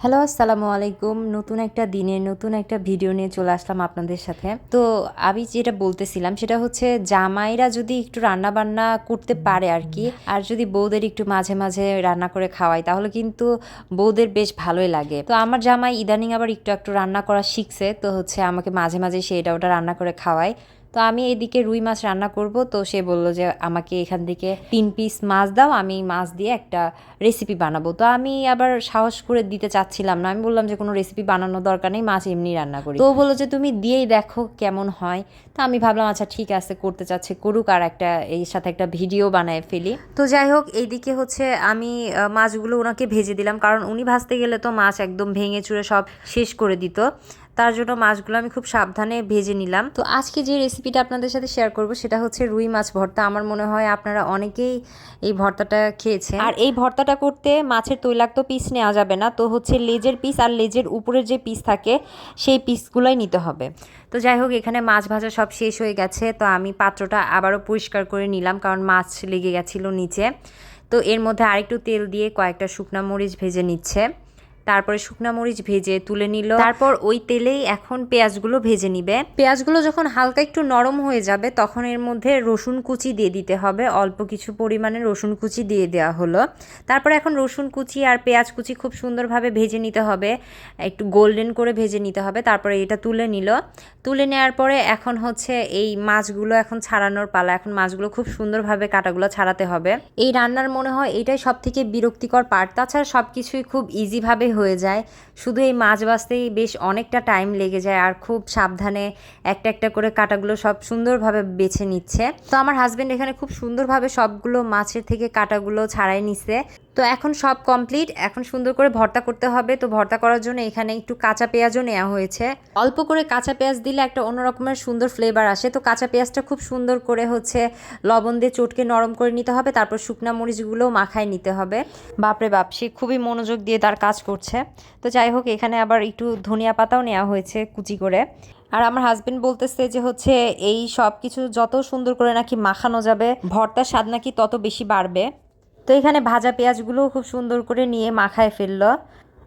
Hello, আসসালামু আলাইকুম। নতুন একটা দিনের নতুন একটা ভিডিও নিয়ে চলে আসলাম আপনাদের সাথে। তো আমি যেটা বলতেছিলাম সেটা হচ্ছে জামাইরা যদি একটু রান্না-বান্না করতে পারে আরকি, আর যদি বউদের একটু মাঝে, মাঝে রান্না করে খাওয়ায় তাহলে কিন্তু বউদের বেশ ভালোই লাগে। তো আমার জামাই ইদানিং আবার একটু রান্না করা শিখছে। তো হচ্ছে আমাকে মাঝে, মাঝে সে এটা ওটা রান্না করে খাওয়ায়। তো আমি এদিকে রুই মাছ রান্না করব, তো সে বলল যে আমাকে এখান থেকে ৩ পিস মাছ দাও, আমি মাছ দিয়ে একটা রেসিপি বানাবো। তো আমি আবার সাহস করে দিতে চাচ্ছিলাম না। আমি বললাম যে কোনো রেসিপি বানানোর দরকার নেই, মাছ এমনি রান্না করি। তো ও বললো যে তুমি দিয়েই দেখো কেমন হয়। তো আমি ভাবলাম আচ্ছা ঠিক আছে, করতে চাচ্ছে করুক, আর একটা এর সাথে একটা ভিডিও বানায় ফেলি। তো যাই হোক, এইদিকে হচ্ছে আমি মাছগুলো ওনাকে ভেজে দিলাম, কারণ উনি ভাজতে গেলে তো মাছ একদম ভেঙে চুরে সব শেষ করে দিত। তার জন্য মাছগুলো আমি খুব সাবধানে ভেজে নিলাম। তো আজকে যে রেসিপিটা আপনাদের সাথে শেয়ার করব সেটা হচ্ছে রুই মাছ ভর্তা। আমার মনে হয় আপনারা অনেকেই এই ভর্তাটা খেয়েছেন। আর এই ভর্তাটা করতে মাছের তৈলাক্ত পিস নেওয়া যাবে না, তো হচ্ছে লেজের পিস আর লেজের উপরের যে পিস থাকে সেই পিসগুলোই নিতে হবে। তো যাই হোক, এখানে মাছ ভাজা সব শেষ হয়ে গেছে। তো আমি পাত্রটা আবারও পরিষ্কার করে নিলাম, কারণ মাছ লেগে গেছিলো নিচে। তো এর মধ্যে আরেকটু তেল দিয়ে কয়েকটা শুকনা মরিচ ভেজে নিচ্ছে। তারপরে শুকনা মরিচ ভেজে তুলে নিল। তারপর ওই তেলেই এখন পেঁয়াজগুলো ভেজে নিবে। পেঁয়াজগুলো যখন হালকা একটু নরম হয়ে যাবে তখন এর মধ্যে রসুন কুচি দিয়ে দিতে হবে। অল্প কিছু পরিমাণে রসুন কুচি দিয়ে দেওয়া হলো। তারপরে এখন রসুন কুচি আর পেঁয়াজ কুচি খুব সুন্দরভাবে ভেজে নিতে হবে, একটু গোল্ডেন করে ভেজে নিতে হবে। তারপরে এটা তুলে নিল। তুলে নেওয়ার পরে এখন হচ্ছে এই মাছগুলো এখন ছাড়ানোর পালা। এখন মাছগুলো খুব সুন্দরভাবে কাটাগুলো ছাড়াতে হবে। এই রান্নার মনে হয় এটাই সব থেকে বিরক্তিকর পার্ট। তাছাড়া সব কিছুই খুব ইজিভাবে হয়ে যায়, শুধু এই মাছ ভাজতেই বেশ অনেকটা টাইম লেগে যায়, আর খুব সাবধানে একটা একটা করে কাটাগুলো সব সুন্দরভাবে বেছে নিচ্ছে। তো আমার হাজবেন্ড এখানে খুব সুন্দরভাবে সবগুলো মাছের থেকে কাটাগুলো ছাড়াই নিচ্ছে। তো এখন সব কমপ্লিট, এখন সুন্দর করে ভর্তা করতে হবে। তো ভর্তা করার জন্য এখানে একটু কাঁচা পেঁয়াজও নেওয়া হয়েছে। অল্প করে কাঁচা পেঁয়াজ দিলে একটা অন্যরকমের সুন্দর ফ্লেভার আসে। তো কাঁচা পেঁয়াজটা খুব সুন্দর করে হচ্ছে লবণ দিয়ে চটকে নরম করে নিতে হবে। তারপর শুকনা মরিচগুলোও মাখায় নিতে হবে। বাপরে বাপ, সে খুবই মনোযোগ দিয়ে তার কাজ করছে। তো যাই হোক, এখানে আবার একটু ধনিয়া পাতাও নেওয়া হয়েছে কুচি করে। আর আমার হাজবেন্ড বলতেছে যে হচ্ছে এই সব কিছু যত সুন্দর করে নাকি মাখানো যাবে ভর্তার স্বাদ নাকি তত বেশি বাড়বে। তো এখানে ভাজা পেঁয়াজগুলোও খুব সুন্দর করে নিয়ে মাখায় ফেললো।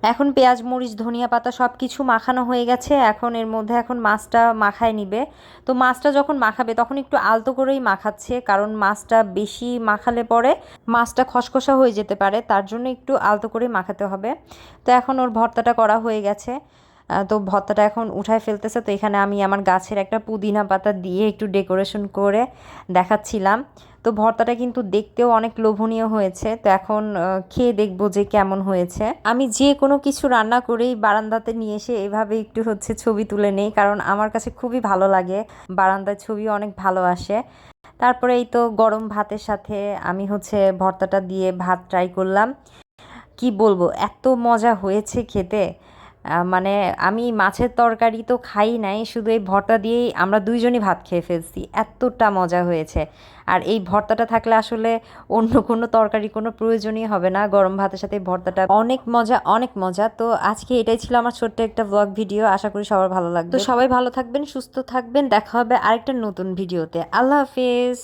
এখন পেঁয়াজ মরিচ ধনিয়া পাতা সব কিছু মাখানো হয়ে গেছে। এখন এর মধ্যে এখন মাছটা মাখায় নিবে। তো মাছটা যখন মাখাবে তখন একটু আলতো করেই মাখাচ্ছে, কারণ মাছটা বেশি মাখালে পরে মাছটা খসখসা হয়ে যেতে পারে, তার জন্য একটু আলতো করেই মাখাতে হবে। তো এখন ওর ভর্তাটা করা হয়ে গেছে। তো ভর্তাটা এখন উঠায় ফেলতেছে। তো এখানে আমি আমার গাছের একটা পুদিনা পাতা দিয়ে একটু ডেকোরেশন করে দেখাচ্ছিলাম। তো ভর্তাটা কিন্তু দেখতেও অনেক লোভনীয় হয়েছে। তো এখন খেয়ে দেখবো যে কেমন হয়েছে। আমি যে কোনো কিছু রান্না করেই বারান্দাতে নিয়ে এসে এভাবে একটু হচ্ছে ছবি তুলে নেই, কারণ আমার কাছে খুবই ভালো লাগে, বারান্দায় ছবি অনেক ভালো আসে। তারপরে এই তো গরম ভাতের সাথে আমি হচ্ছে ভর্তাটা দিয়ে ভাত ট্রাই করলাম। কি বলবো, এত মজা হয়েছে খেতে। মানে আমি মাছের তরকারি তো খাই নাই, শুধু এই ভর্তা দিয়েই আমরা দুইজনই ভাত খেয়ে ফেলছি, এতটা মজা হয়েছে। আর এই ভর্তাটা থাকলে আসলে অন্য কোনো তরকারি কোনো প্রয়োজনই হবে না, গরম ভাতের সাথে ভর্তাটা অনেক মজা, অনেক মজা। তো আজকে এটাই ছিল আমার ছোট্ট একটা ব্লগ ভিডিও, আশা করি সবার ভালো লাগবে। তো সবাই ভালো থাকবেন, সুস্থ থাকবেন, দেখা হবে আরেকটা নতুন ভিডিওতে। আল্লাহ হাফেজ।